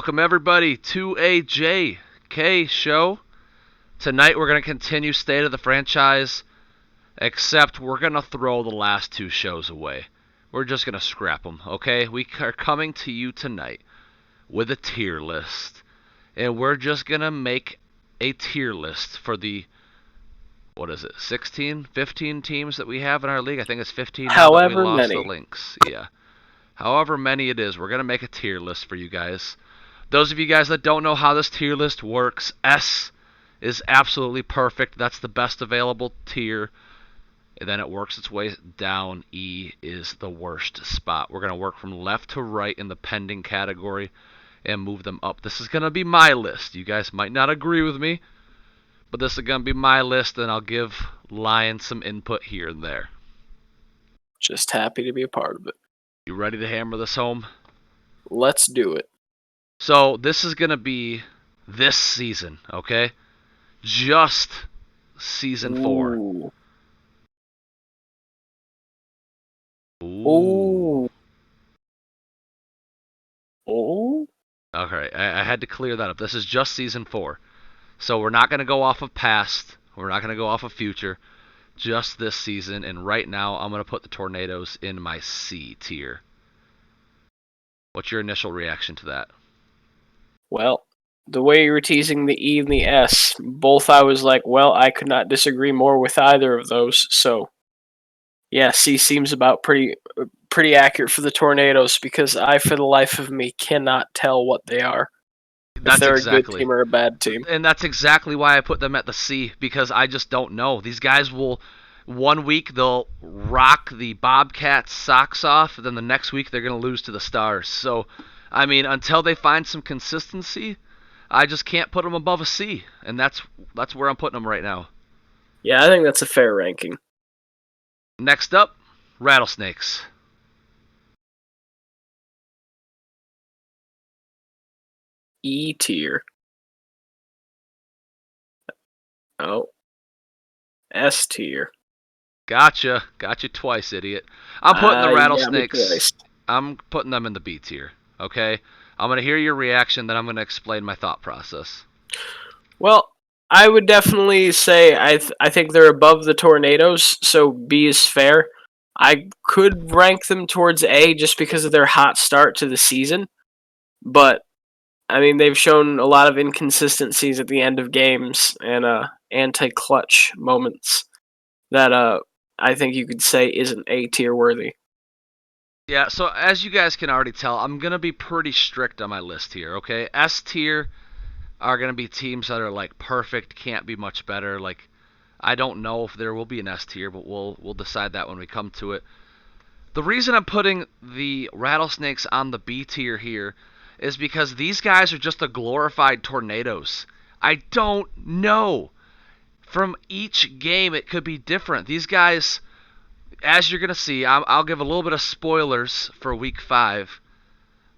Welcome everybody to a JK show. Tonight we're going to continue State of the Franchise, except we're going to throw the last two shows away. We're just going to scrap them, okay? We are coming to you tonight with a tier list, and we're just going to make a tier list for the, 16, 15 teams that we have in our league? I think it's 15 now that we However lost many. the links. Yeah. However many it is, we're going to make a tier list for you guys. Those of you guys that don't know how this tier list works, S is absolutely perfect. That's the best available tier. And then it works its way down. E is the worst spot. We're going to work from left to right in the pending category and move them up. This is going to be my list. You guys might not agree with me, but this is going to be my list, and I'll give Lion some input here and there. Just happy to be a part of it. You ready to hammer this home? Let's do it. So this is going to be this season, okay? Just season 4. Ooh. Ooh. Ooh. Okay, I had to clear that up. This is just season 4. So we're not going to go off of past. We're not going to go off of future. Just this season. And right now, I'm going to put the Tornadoes in my C tier. What's your initial reaction to that? Well, the way you were teasing the E and the S, both I was like, well, I could not disagree more with either of those. So, yeah, C seems about pretty accurate for the Tornadoes because I, for the life of me, cannot tell what they are. That's if they're exactly. a good team or a bad team. And that's exactly why I put them at the C, because I just don't know. These guys will, one week they'll rock the Bobcats' socks off, then the next week they're going to lose to the Stars. So, I mean, until they find some consistency, I just can't put them above a C, and that's where I'm putting them right now. Yeah, I think that's a fair ranking. Next up, Rattlesnakes. E tier. Oh. S tier. Gotcha twice, idiot. I'm putting the Rattlesnakes. Yeah, I'm putting them in the B tier. Okay, I'm gonna hear your reaction, then I'm gonna explain my thought process. Well, I would definitely say I think they're above the Tornadoes, so B is fair. I could rank them towards A just because of their hot start to the season, but I mean they've shown a lot of inconsistencies at the end of games and anti-clutch moments that I think you could say isn't A tier worthy. Yeah, so as you guys can already tell, I'm going to be pretty strict on my list here, okay? S tier are going to be teams that are like perfect, can't be much better. Like, I don't know if there will be an S tier, but we'll decide that when we come to it. The reason I'm putting the Rattlesnakes on the B tier here is because these guys are just the glorified Tornadoes. I don't know. From each game, it could be different. These guys, as you're going to see, I'll give a little bit of spoilers for Week 5,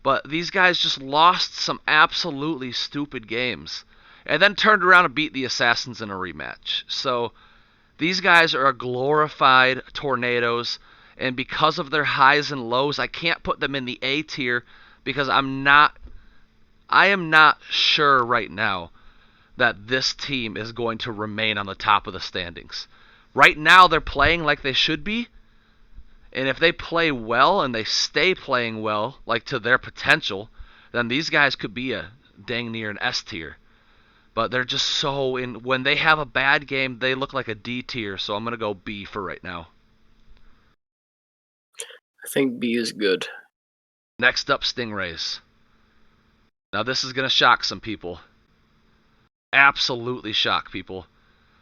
but these guys just lost some absolutely stupid games and then turned around and beat the Assassins in a rematch. So these guys are glorified Tornadoes, and because of their highs and lows, I can't put them in the A tier because I am not sure right now that this team is going to remain on the top of the standings. Right now, they're playing like they should be, and if they play well and they stay playing well, like to their potential, then these guys could be a dang near an S tier. But they're just so in. When they have a bad game, they look like a D tier, so I'm going to go B for right now. I think B is good. Next up, Stingrays. Now this is going to shock some people. Absolutely shock people.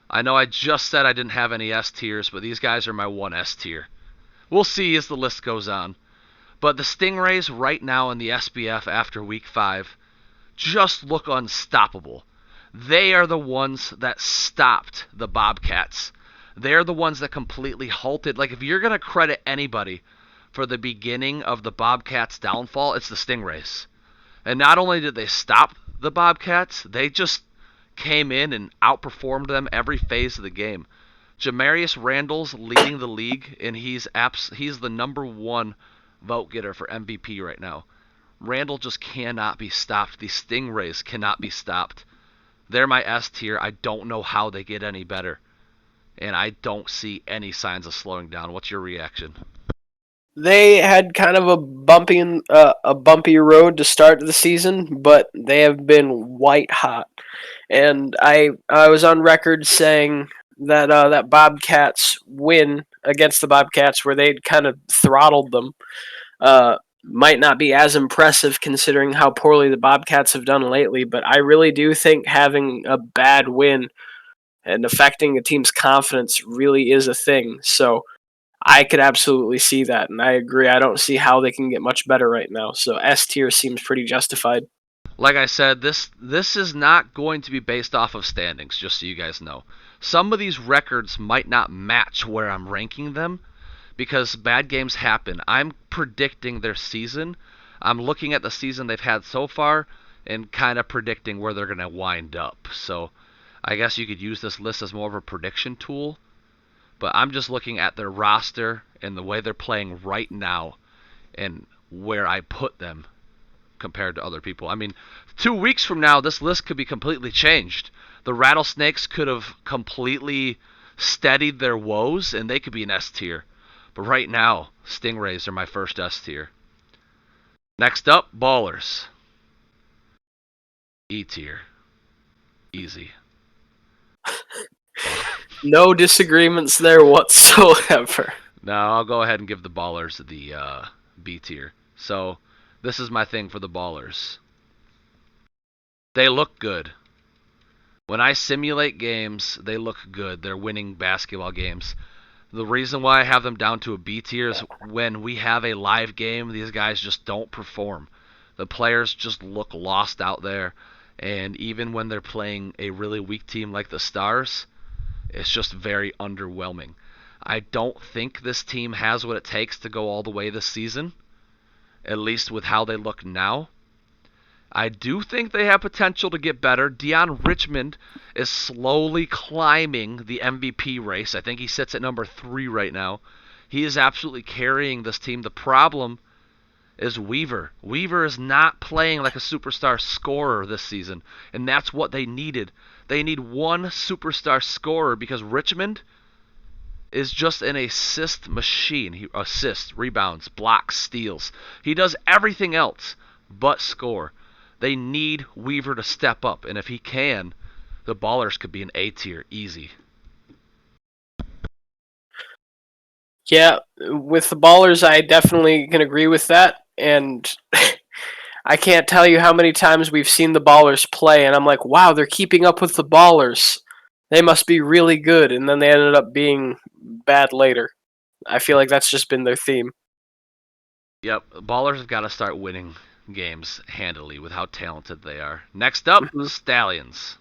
I know I just said I didn't have any S tiers, but these guys are my one S tier. We'll see as the list goes on. But the Stingrays right now in the SBF after Week 5 just look unstoppable. They are the ones that stopped the Bobcats. They're the ones that completely halted. Like, if you're going to credit anybody for the beginning of the Bobcats' downfall, it's the Stingrays. And not only did they stop the Bobcats, they just came in and outperformed them every phase of the game. Jamarius Randall's leading the league, and he's the number one vote getter for MVP right now. Randall just cannot be stopped. These Stingrays cannot be stopped. They're my S tier. I don't know how they get any better. And I don't see any signs of slowing down. What's your reaction? They had kind of a bumpy road to start the season, but they have been white hot. And I was on record saying that that Bobcats win against the Bobcats, where they'd kind of throttled them, might not be as impressive considering how poorly the Bobcats have done lately. But I really do think having a bad win and affecting a team's confidence really is a thing. So I could absolutely see that, and I agree. I don't see how they can get much better right now. So S tier seems pretty justified. Like I said, this is not going to be based off of standings, just so you guys know. Some of these records might not match where I'm ranking them because bad games happen. I'm predicting their season. I'm looking at the season they've had so far and kind of predicting where they're going to wind up. So I guess you could use this list as more of a prediction tool. But I'm just looking at their roster and the way they're playing right now and where I put them compared to other people. I mean, 2 weeks from now, this list could be completely changed. The Rattlesnakes could have completely steadied their woes, and they could be an S tier. But right now, Stingrays are my first S tier. Next up, Ballers. E tier. Easy. No disagreements there whatsoever. Now, I'll go ahead and give the Ballers the B tier. So, this is my thing for the Ballers. They look good. When I simulate games, they look good. They're winning basketball games. The reason why I have them down to a B tier is when we have a live game, these guys just don't perform. The players just look lost out there. And even when they're playing a really weak team like the Stars, it's just very underwhelming. I don't think this team has what it takes to go all the way this season, at least with how they look now. I do think they have potential to get better. Dion Richmond is slowly climbing the MVP race. I think he sits at number 3 right now. He is absolutely carrying this team. The problem is Weaver. Weaver is not playing like a superstar scorer this season, and that's what they needed. They need one superstar scorer because Richmond is just an assist machine. He assists, rebounds, blocks, steals. He does everything else but score. They need Weaver to step up, and if he can, the Ballers could be an A tier, easy. Yeah, with the Ballers, I definitely can agree with that. And I can't tell you how many times we've seen the Ballers play, and I'm like, wow, they're keeping up with the Ballers. They must be really good, and then they ended up being bad later. I feel like that's just been their theme. Yep, Ballers have got to start winning games handily with how talented they are. Next up, Stallions.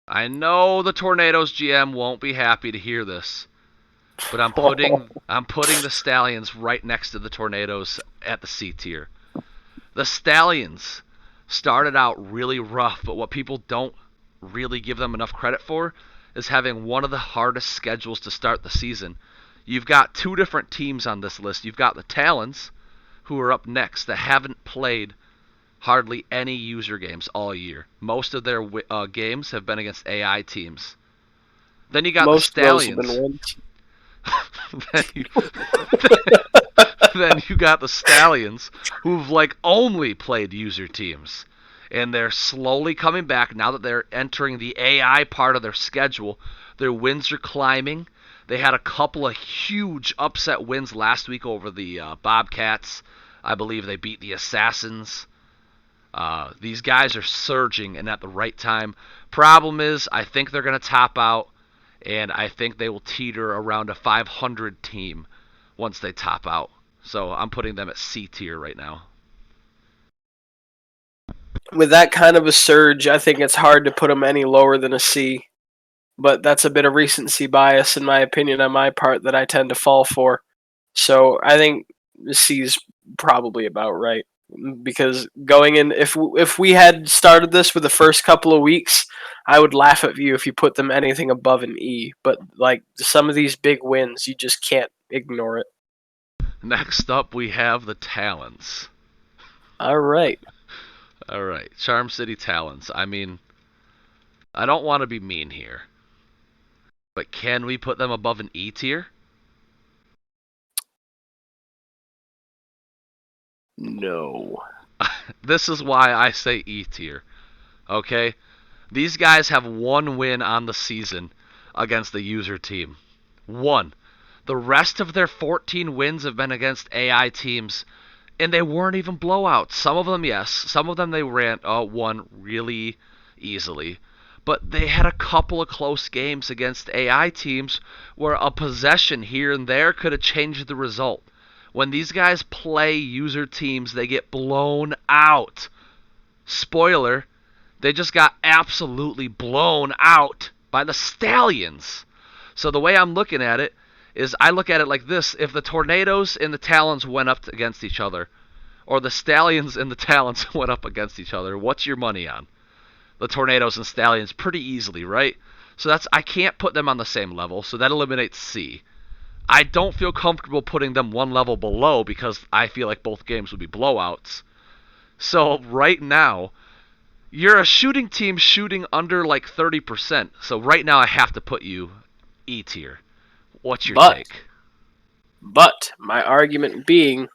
I know the Tornadoes GM won't be happy to hear this, but I'm putting the Stallions right next to the Tornadoes at the C tier. The Stallions started out really rough, but what people don't really give them enough credit for is having one of the hardest schedules to start the season. You've got 2 different teams on this list. You've got the Talons, who are up next, that haven't played hardly any user games all year. Most of their games have been against AI teams. Then you got the Stallions. then you got the Stallions, who've only played user teams. And they're slowly coming back now that they're entering the AI part of their schedule. Their wins are climbing. They had a couple of huge upset wins last week over the Bobcats. I believe they beat the Assassins. These guys are surging and at the right time. Problem is, I think they're going to top out, and I think they will teeter around a 500 team once they top out. So I'm putting them at C tier right now. With that kind of a surge, I think it's hard to put them any lower than a C. But that's a bit of recency bias, in my opinion, on my part, that I tend to fall for. So I think C is probably about right. Because going in, if we had started this with the first couple of weeks, I would laugh at you if you put them anything above an E. But some of these big wins, you just can't ignore it. Next up, we have the Talons. All right. All right, Charm City Talons. I mean, I don't want to be mean here, but can we put them above an E tier? No. This is why I say E tier. Okay? These guys have one win on the season against the user team. One. The rest of their 14 wins have been against AI teams, and they weren't even blowouts. Some of them, yes. Some of them they won really easily. But they had a couple of close games against AI teams where a possession here and there could have changed the result. When these guys play user teams, they get blown out. Spoiler, they just got absolutely blown out by the Stallions. So the way I'm looking at it is I look at it like this. If the Tornadoes and the Talons went up against each other, or the Stallions and the Talons went up against each other, what's your money on? The Tornadoes and Stallions pretty easily, right? So I can't put them on the same level, so that eliminates C. I don't feel comfortable putting them one level below because I feel like both games would be blowouts. So right now, you're a shooting team shooting under like 30%. So right now I have to put you E tier. What's your take? But my argument being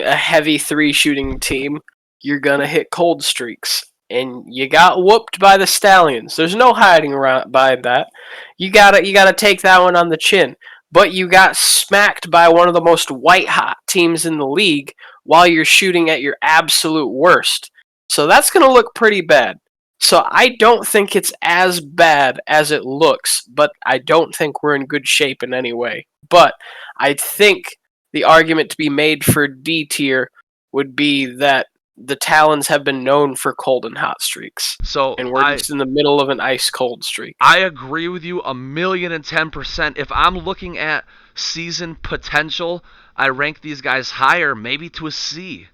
a heavy 3 shooting team, you're gonna hit cold streaks. And you got whooped by the Stallions. There's no hiding around by that. You gotta take that one on the chin. But you got smacked by one of the most white hot teams in the league while you're shooting at your absolute worst. So that's gonna look pretty bad. So I don't think it's as bad as it looks, but I don't think we're in good shape in any way. But I think the argument to be made for D tier would be that the Talons have been known for cold and hot streaks. So And we're just in the middle of an ice cold streak. I agree with you 1,010%. If I'm looking at season potential, I rank these guys higher, maybe to a C.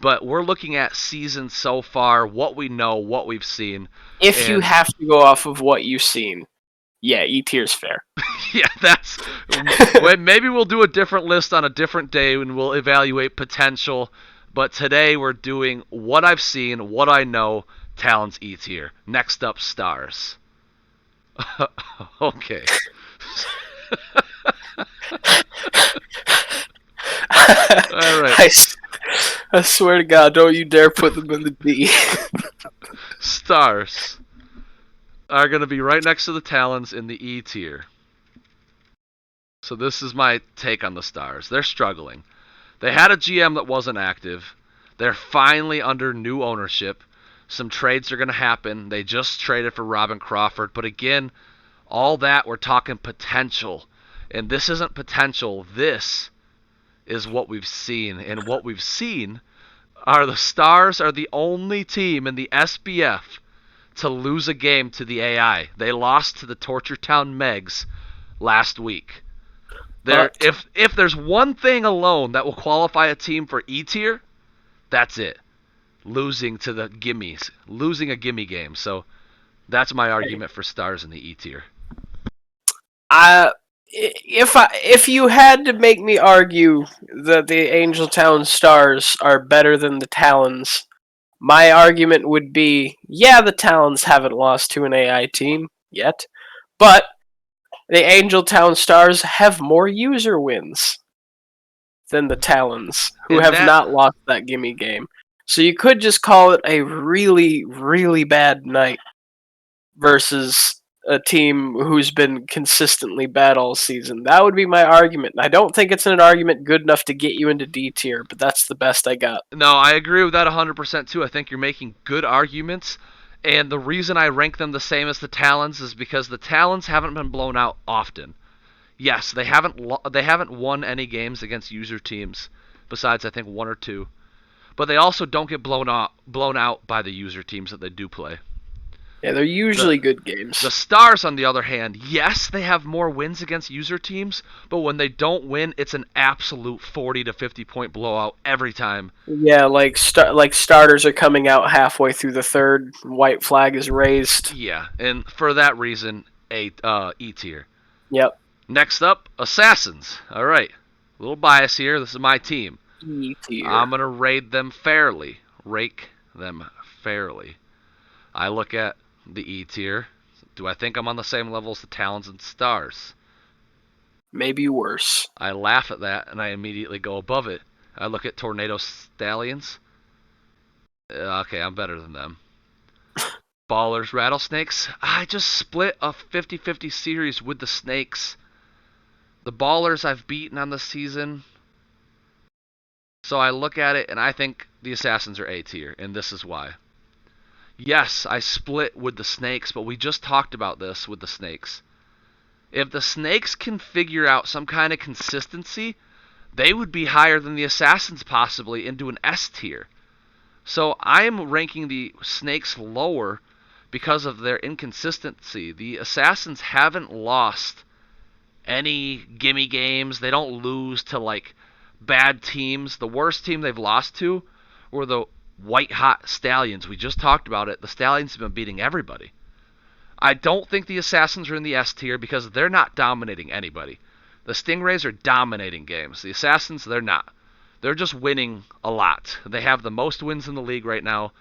But we're looking at season so far, what we know, what we've seen. If you have to go off of what you've seen, yeah, E tier's fair. Yeah, that's. Maybe we'll do a different list on a different day and we'll evaluate potential. But today we're doing what I've seen, what I know, Talons E tier. Next up, Stars. Okay. All right. I swear to God, don't you dare put them in the D. Stars are going to be right next to the Talons in the E tier. So this is my take on the Stars. They're struggling. They had a GM that wasn't active. They're finally under new ownership. Some trades are going to happen. They just traded for Robin Crawford. But again, all that, we're talking potential. And this isn't potential. This is what we've seen. And what we've seen are the Stars are the only team in the SBF to lose a game to the AI. They lost to the Torture Town Megs last week. If there's one thing alone that will qualify a team for E tier, that's it. Losing to the gimmies. Losing a gimme game. So that's my argument for Stars in the E tier. If you had to make me argue that the Angeltown Stars are better than the Talons, my argument would be, yeah, the Talons haven't lost to an AI team yet, but the Angeltown Stars have more user wins than the Talons, who have not lost that gimme game. So you could just call it a really, really bad night versus a team who's been consistently bad all season. That would be my argument. I don't think it's an argument good enough to get you into D tier, but that's the best I got. No, I agree with that 100% too. I think you're making good arguments. And the reason I rank them the same as the Talons is because the Talons haven't been blown out often. Yes, they haven't won any games against user teams besides I think one or two. But they also don't get blown out by the user teams that they do play. Yeah, they're usually good games. The Stars, on the other hand, yes, they have more wins against user teams, but when they don't win, it's an absolute 40 to 50 point blowout every time. Yeah, like starters are coming out halfway through the third, white flag is raised. Yeah, and for that reason, E tier. Yep. Next up, Assassins. All right, a little bias here. This is my team. E I'm tier. going to rate them fairly. Rake them fairly. I look at the E tier. Do I think I'm on the same level as the Talons and Stars? Maybe worse. I laugh at that and I immediately go above it. I look at Tornado Stallions. Okay, I'm better than them. Ballers Rattlesnakes. I just split a 50-50 series with the Snakes. The Ballers I've beaten on the season. So I look at it and I think the Assassins are A tier, and this is why. Yes, I split with the Snakes, but we just talked about this with the Snakes. If the Snakes can figure out some kind of consistency, they would be higher than the Assassins possibly into an S tier. So I'm ranking the Snakes lower because of their inconsistency. The Assassins haven't lost any gimme games. They don't lose to like bad teams. The worst team they've lost to were the white hot Stallions. We just talked about it. The Stallions have been beating everybody. I don't think the Assassins are in the S tier because they're not dominating anybody. The Stingrays are dominating games. The Assassins, they're not. They're just winning a lot. They have the most wins in the league right now,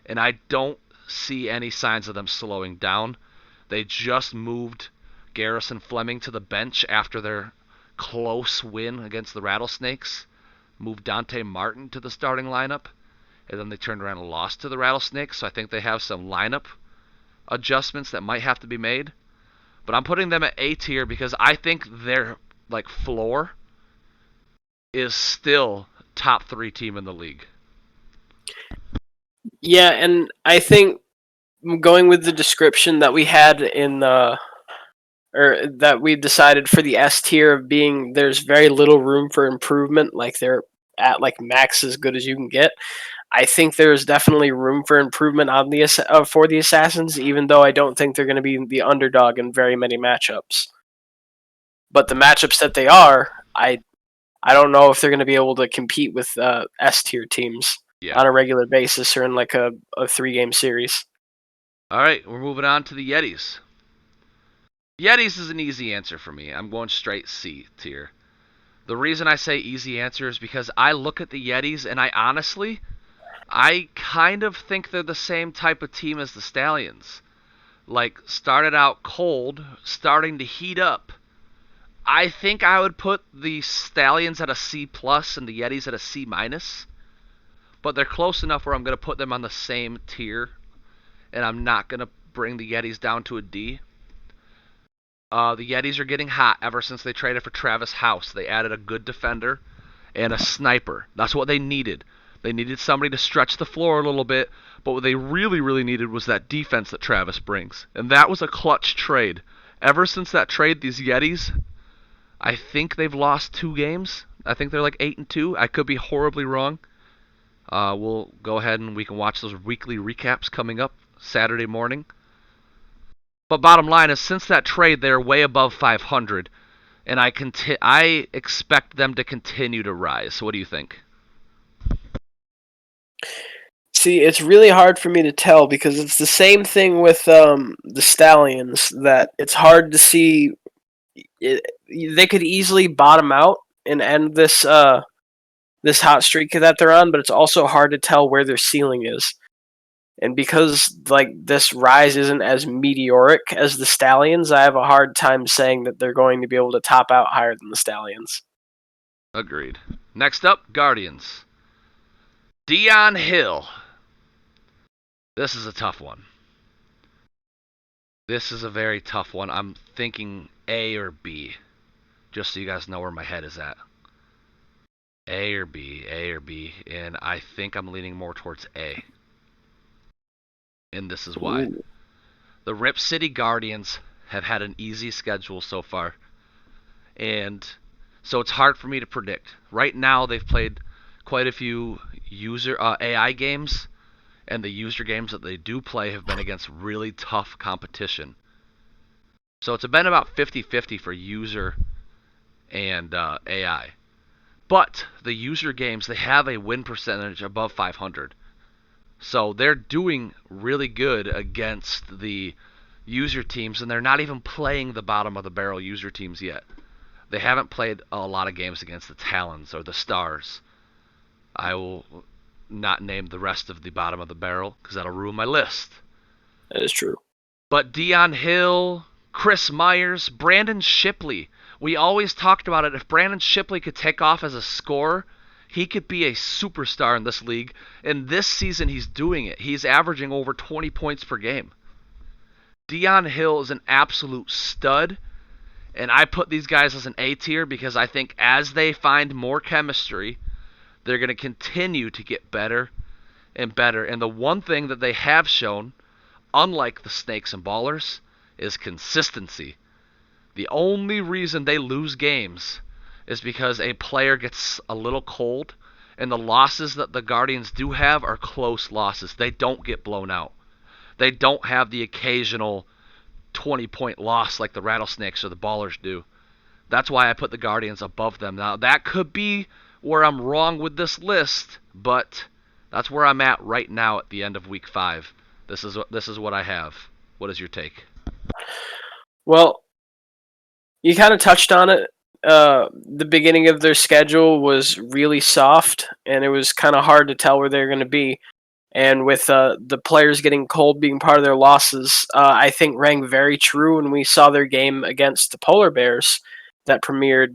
and I don't see any signs of them slowing down. They just moved Garrison Fleming to the bench after their close win against the Rattlesnakes. Moved Dante Martin to the starting lineup, and then they turned around and lost to the Rattlesnakes. So I think they have some lineup adjustments that might have to be made. But I'm putting them at A tier because I think their like floor is still top 3 team in the league. Yeah, and I think going with the description that we had in the or that we decided for the S tier of being there's very little room for improvement, like they're at like max as good as you can get. I think there's definitely room for improvement on the for the Assassins, even though I don't think they're going to be the underdog in very many matchups. But the matchups that they are, I don't know if they're going to be able to compete with S tier teams Yeah. on a regular basis or in like a 3-game series. All right, we're moving on to the Yetis. Yetis is an easy answer for me. I'm going straight C tier. The reason I say easy answer is because I look at the Yetis and I kind of think they're the same type of team as the Stallions. Like, started out cold, starting to heat up. I think I would put the Stallions at a C plus and the Yetis at a C minus, but they're close enough where I'm going to put them on the same tier, and I'm not going to bring the Yetis down to a D. The Yetis are getting hot ever since they traded for Travis House. They added a good defender and a sniper. That's what they needed. They needed somebody to stretch the floor a little bit, but what they really, really needed was that defense that Travis brings. And that was a clutch trade. Ever since that trade, these Yetis, I think they've lost 2 games. I think they're like 8-2. I could be horribly wrong. We'll go ahead and we can watch those weekly recaps coming up Saturday morning. But bottom line is, since that trade, they're way above 500, and I expect them to continue to rise. So what do you think? See, it's really hard for me to tell because it's the same thing with the Stallions that it's hard to see. They could easily bottom out and end this hot streak that they're on, but it's also hard to tell where their ceiling is. And because like this rise isn't as meteoric as the Stallions, I have a hard time saying that they're going to be able to top out higher than the Stallions. Agreed. Next up, Guardians. Dion Hill. This is a tough one. This is a very tough one. I'm thinking A or B, just so you guys know where my head is at. A or B, and I think I'm leaning more towards A. And this is why. Ooh. The Rip City Guardians have had an easy schedule so far, and so it's hard for me to predict. Right now, they've played quite a few user AI games, and the user games that they do play have been against really tough competition. So it's been about 50-50 for user and AI. But the user games, they have a win percentage above 500. So they're doing really good against the user teams, and they're not even playing the bottom of the barrel user teams yet. They haven't played a lot of games against the Talons or the Stars. I will not name the rest of the bottom of the barrel because that'll ruin my list. That is true. But Deion Hill, Chris Myers, Brandon Shipley. We always talked about it. If Brandon Shipley could take off as a scorer, he could be a superstar in this league. And this season, he's doing it. He's averaging over 20 points per game. Deion Hill is an absolute stud. And I put these guys as an A tier because I think as they find more chemistry, they're going to continue to get better and better. And the one thing that they have shown, unlike the Snakes and Ballers, is consistency. The only reason they lose games is because a player gets a little cold, and the losses that the Guardians do have are close losses. They don't get blown out. They don't have the occasional 20-point loss like the Rattlesnakes or the Ballers do. That's why I put the Guardians above them. Now, that could be where I'm wrong with this list, but that's where I'm at right now at the end of week 5. This is what I have. What is your take? Well, you kind of touched on it. The beginning of their schedule was really soft, and it was kind of hard to tell where they're going to be. And with the players getting cold being part of their losses, I think rang very true when we saw their game against the Polar Bears that premiered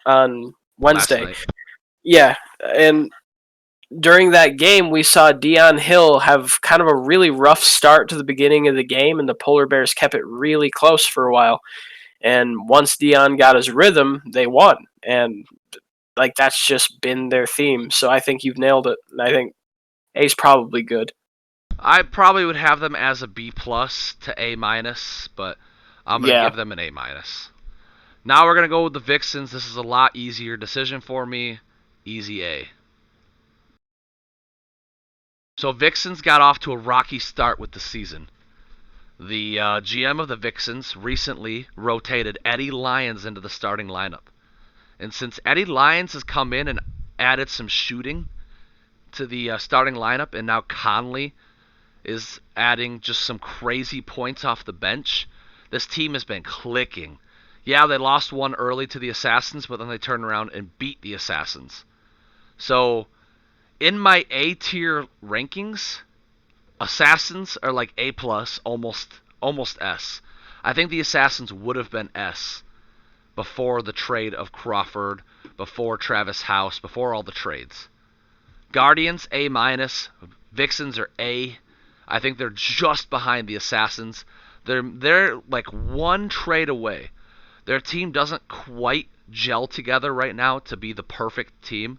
on Wednesday. Yeah, and during that game, we saw Deion Hill have kind of a really rough start to the beginning of the game, and the Polar Bears kept it really close for a while. And once Deion got his rhythm, they won. And like that's just been their theme. So I think you've nailed it. And I think A's probably good. I probably would have them as a B plus to A minus, but I'm gonna give them an A minus. Now we're gonna go with the Vixens. This is a lot easier decision for me. Easy A. So Vixens got off to a rocky start with the season. The GM of the Vixens recently rotated Eddie Lyons into the starting lineup. And since Eddie Lyons has come in and added some shooting to the starting lineup, and now Conley is adding just some crazy points off the bench, this team has been clicking. Yeah, they lost one early to the Assassins, but then they turned around and beat the Assassins. So, in my A tier rankings, Assassins are like A plus, almost S. I think the Assassins would have been S before the trade of Crawford, before Travis House, before all the trades. Guardians A minus, Vixens are A. I think they're just behind the Assassins. They're like one trade away. Their team doesn't quite gel together right now to be the perfect team.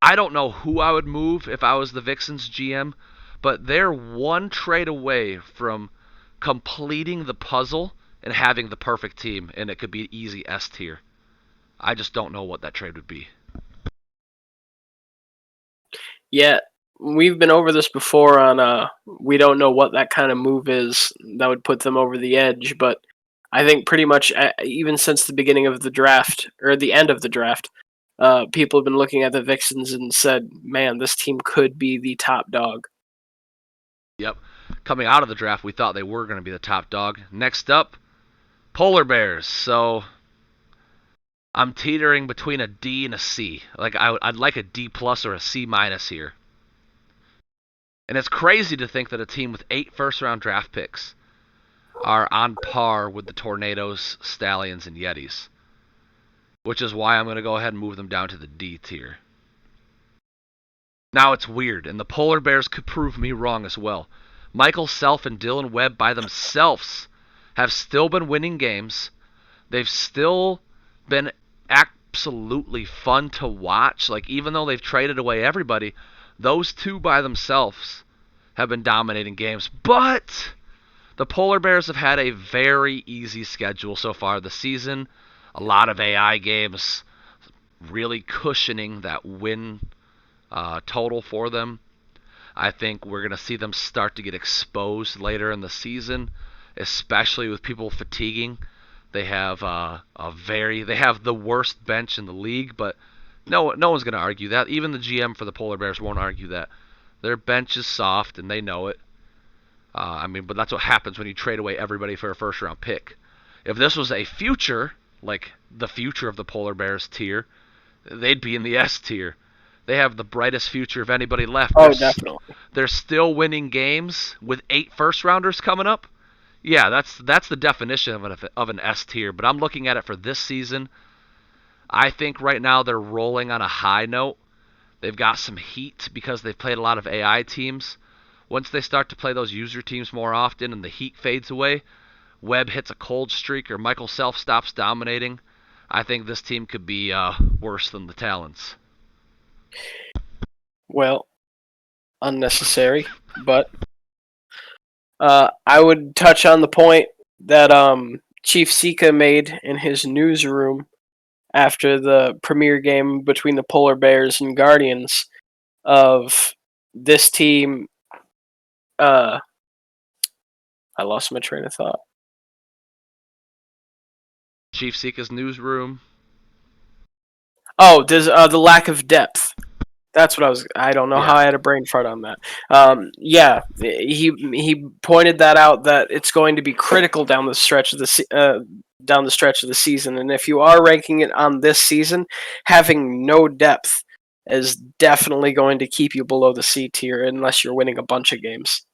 I don't know who I would move if I was the Vixens GM, but they're one trade away from completing the puzzle and having the perfect team, and it could be easy S tier. I just don't know what that trade would be. Yeah, we've been over this before on we don't know what that kind of move is that would put them over the edge, but I think pretty much even since the beginning of the draft, or the end of the draft, people have been looking at the Vixens and said, man, this team could be the top dog. Yep. Coming out of the draft, we thought they were going to be the top dog. Next up, Polar Bears. So I'm teetering between a D and a C. Like I'd like a D plus or a C minus here. And it's crazy to think that a team with 8 first-round draft picks are on par with the Tornadoes, Stallions, and Yetis, which is why I'm going to go ahead and move them down to the D tier. Now it's weird, and the Polar Bears could prove me wrong as well. Michael Self and Dylan Webb by themselves have still been winning games. They've still been absolutely fun to watch. Like, even though they've traded away everybody, those two by themselves have been dominating games. But the Polar Bears have had a very easy schedule so far this season. A lot of AI games, really cushioning that win total for them. I think we're going to see them start to get exposed later in the season, especially with people fatiguing. They have they have the worst bench in the league, but no one's going to argue that. Even the GM for the Polar Bears won't argue that. Their bench is soft, and they know it. But that's what happens when you trade away everybody for a first-round pick. If this was a future, like the future of the Polar Bears tier, they'd be in the S tier. They have the brightest future of anybody left. Oh, definitely. They're still winning games with 8 first rounders coming up. Yeah, that's the definition of an S tier. But I'm looking at it for this season. I think right now they're rolling on a high note. They've got some heat because they've played a lot of AI teams. Once they start to play those user teams more often and the heat fades away, Webb hits a cold streak or Michael Self stops dominating, I think this team could be worse than the Talons. Well, unnecessary, but I would touch on the point that Chief Sika made in his newsroom after the premier game between the Polar Bears and Guardians of this team. I lost my train of thought. Chief Sika's newsroom. Oh, there's the lack of depth. That's what I don't know how I had a brain fart on that. Yeah, he pointed that out, that it's going to be critical down the stretch of the season, and if you are ranking it on this season, having no depth is definitely going to keep you below the C tier unless you're winning a bunch of games.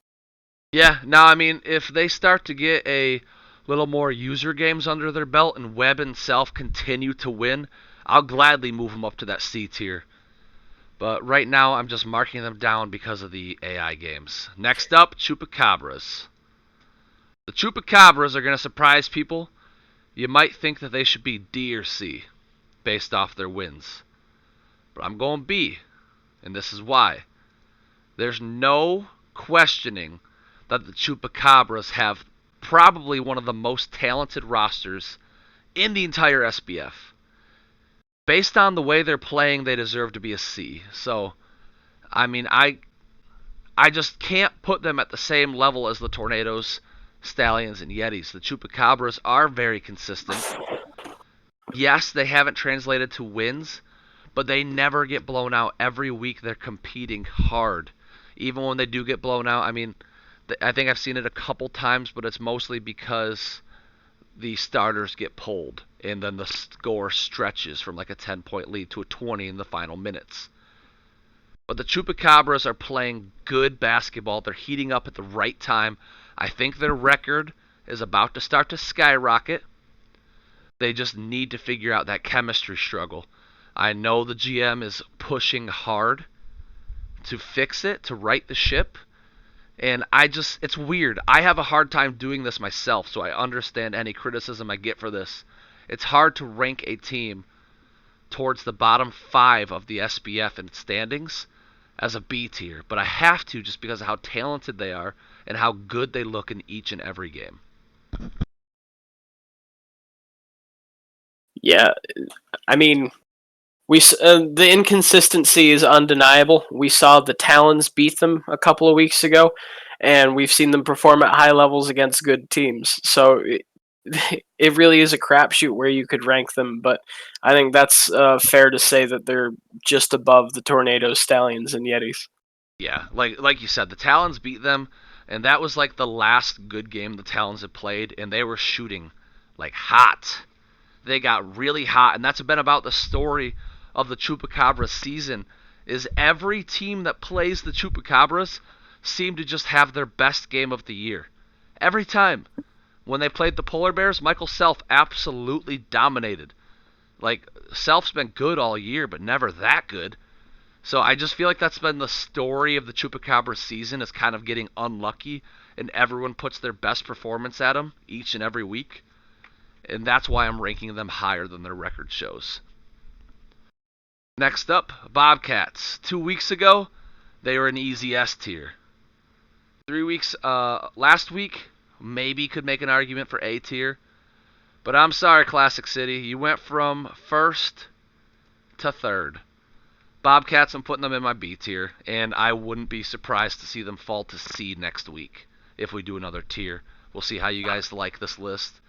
Yeah, now I mean, if they start to get a little more user games under their belt and Webb and Self continue to win, I'll gladly move them up to that C tier. But right now, I'm just marking them down because of the AI games. Next up, Chupacabras. The Chupacabras are going to surprise people. You might think that they should be D or C based off their wins. But I'm going B, and this is why. There's no questioning that the Chupacabras have probably one of the most talented rosters in the entire SBF. Based on the way they're playing, they deserve to be a C. So, I mean, I just can't put them at the same level as the Tornadoes, Stallions, and Yetis. The Chupacabras are very consistent. Yes, they haven't translated to wins, but they never get blown out. Every week they're competing hard. Even when they do get blown out, I mean, I think I've seen it a couple times, but it's mostly because the starters get pulled, and then the score stretches from like a 10-point lead to a 20 in the final minutes. But the Chupacabras are playing good basketball. They're heating up at the right time. I think their record is about to start to skyrocket. They just need to figure out that chemistry struggle. I know the GM is pushing hard to fix it, to right the ship. And it's weird. I have a hard time doing this myself, so I understand any criticism I get for this. It's hard to rank a team towards the bottom 5 of the SBF in standings as a B tier, but I have to just because of how talented they are and how good they look in each and every game. Yeah, I mean, the inconsistency is undeniable. We saw the Talons beat them a couple of weeks ago, and we've seen them perform at high levels against good teams. So it really is a crapshoot where you could rank them, but I think that's fair to say that they're just above the Tornadoes, Stallions, and Yetis. Yeah, like you said, the Talons beat them, and that was like the last good game the Talons had played, and they were shooting like hot. They got really hot, and that's been about the story of the Chupacabras season, is every team that plays the Chupacabras seem to just have their best game of the year. Every time. When they played the Polar Bears, Michael Self absolutely dominated. Like, Self's been good all year, but never that good. So I just feel like that's been the story of the Chupacabra season, is kind of getting unlucky, and everyone puts their best performance at them each and every week. And that's why I'm ranking them higher than their record shows. Next up, Bobcats. 2 weeks ago, they were an easy S tier. Last week, maybe could make an argument for A tier. But I'm sorry, Classic City. You went from first to third. Bobcats, I'm putting them in my B tier, and I wouldn't be surprised to see them fall to C next week if we do another tier. We'll see how you guys like this list.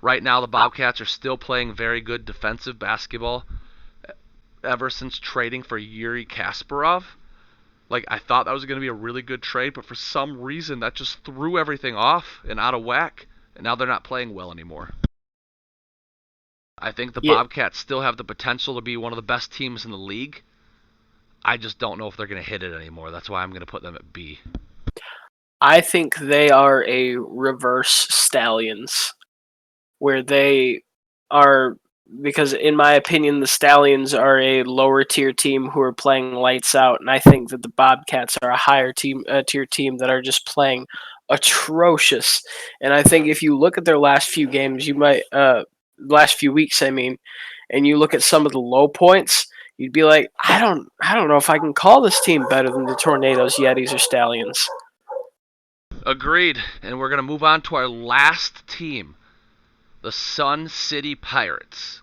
Right now, the Bobcats are still playing very good defensive basketball ever since trading for Yuri Kasparov. Like, I thought that was going to be a really good trade, but for some reason that just threw everything off and out of whack, and now they're not playing well anymore. I think the Yeah, Bobcats still have the potential to be one of the best teams in the league. I just don't know if they're going to hit it anymore. That's why I'm going to put them at B. I think they are a reverse Stallions, where they are, because in my opinion the Stallions are a lower tier team who are playing lights out, and I think that the Bobcats are a higher tier team that are just playing atrocious. And I think if you look at their last few games, you might last few weeks, I mean, and you look at some of the low points, you'd be like, I don't know if I can call this team better than the Tornadoes, Yetis, or Stallions. Agreed. And we're going to move on to our last team, the Sun City Pirates.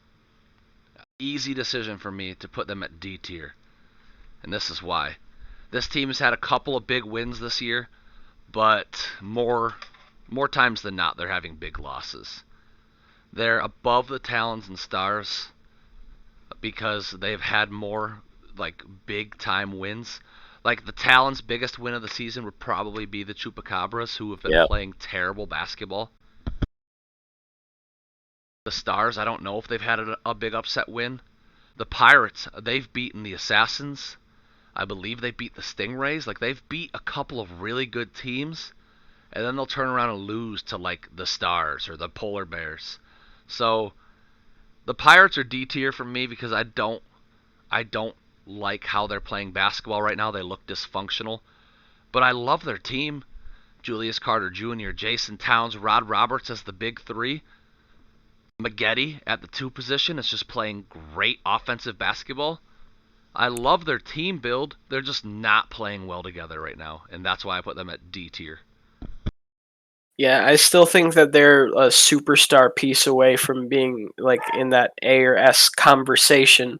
Easy decision for me to put them at D tier. And this is why. This team has had a couple of big wins this year, but more times than not they're having big losses. They're above the Talons and Stars because they've had more like big time wins. Like the Talons' biggest win of the season would probably be the Chupacabras, who have been Yep. playing terrible basketball. The Stars, I don't know if they've had a big upset win. The Pirates, they've beaten the Assassins. I believe they beat the Stingrays. Like they've beat a couple of really good teams, and then they'll turn around and lose to like the Stars or the Polar Bears. So the Pirates are D tier for me because I don't like how they're playing basketball right now. They look dysfunctional, but I love their team. Julius Carter Jr., Jason Towns, Rod Roberts as the big three. Maggette at the 2 position is just playing great offensive basketball. I love their team build. They're just not playing well together right now, and that's why I put them at D tier. Yeah, I still think that they're a superstar piece away from being like in that A or S conversation.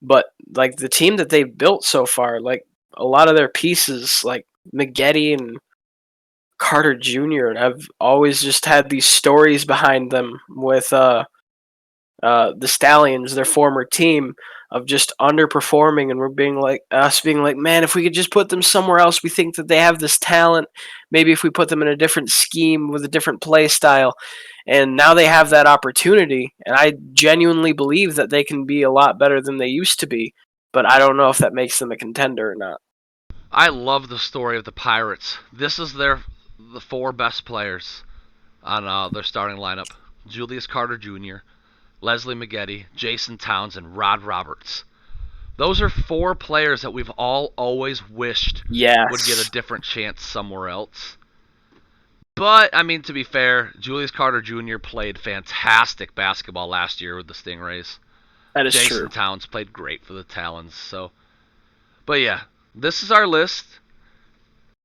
But like the team that they've built so far, like a lot of their pieces, like Maggette and Carter Jr., have always just had these stories behind them with the Stallions, their former team, of just underperforming, and we're being like us being like, man, if we could just put them somewhere else, we think that they have this talent. Maybe if we put them in a different scheme with a different play style, and now they have that opportunity, and I genuinely believe that they can be a lot better than they used to be. But I don't know if that makes them a contender or not. I love the story of the Pirates. This is the 4 best players on their starting lineup: Julius Carter Jr., Leslie Maggette, Jason Towns, and Rod Roberts. Those are 4 players that we've all always wished would get a Yes, different chance somewhere else. But, I mean, to be fair, Julius Carter Jr. played fantastic basketball last year with the Stingrays. that is Jason true. Towns played great for the Talons. But yeah, this is our list.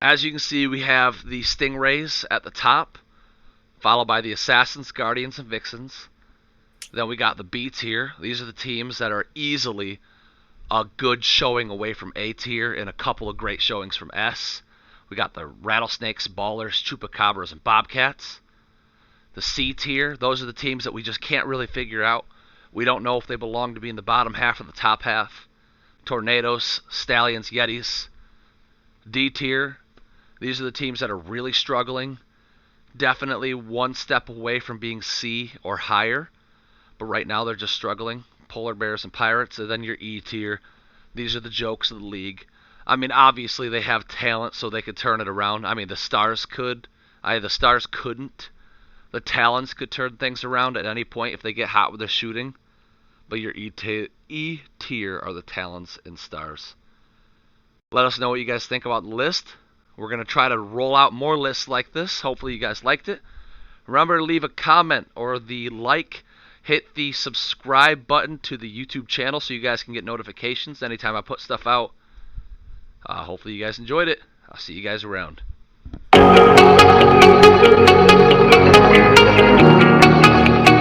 As you can see, we have the Stingrays at the top, followed by the Assassins, Guardians, and Vixens. Then we got the B tier. These are the teams that are easily a good showing away from A tier and a couple of great showings from S. We got the Rattlesnakes, Ballers, Chupacabras, and Bobcats. The C tier, those are the teams that we just can't really figure out. We don't know if they belong to be in the bottom half or the top half. Tornadoes, Stallions, Yetis. D tier, these are the teams that are really struggling. Definitely one step away from being C or higher, but right now they're just struggling. Polar Bears and Pirates, and then your E tier. These are the jokes of the league. I mean, obviously they have talent, so they could turn it around. I mean, the Stars could. The Stars couldn't. The Talons could turn things around at any point if they get hot with their shooting. But your E tier are the Talons and Stars. Let us know what you guys think about the list. We're going to try to roll out more lists like this. Hopefully you guys liked it. Remember to leave a comment or the like. Hit the subscribe button to the YouTube channel so you guys can get notifications anytime I put stuff out. Hopefully you guys enjoyed it. I'll see you guys around.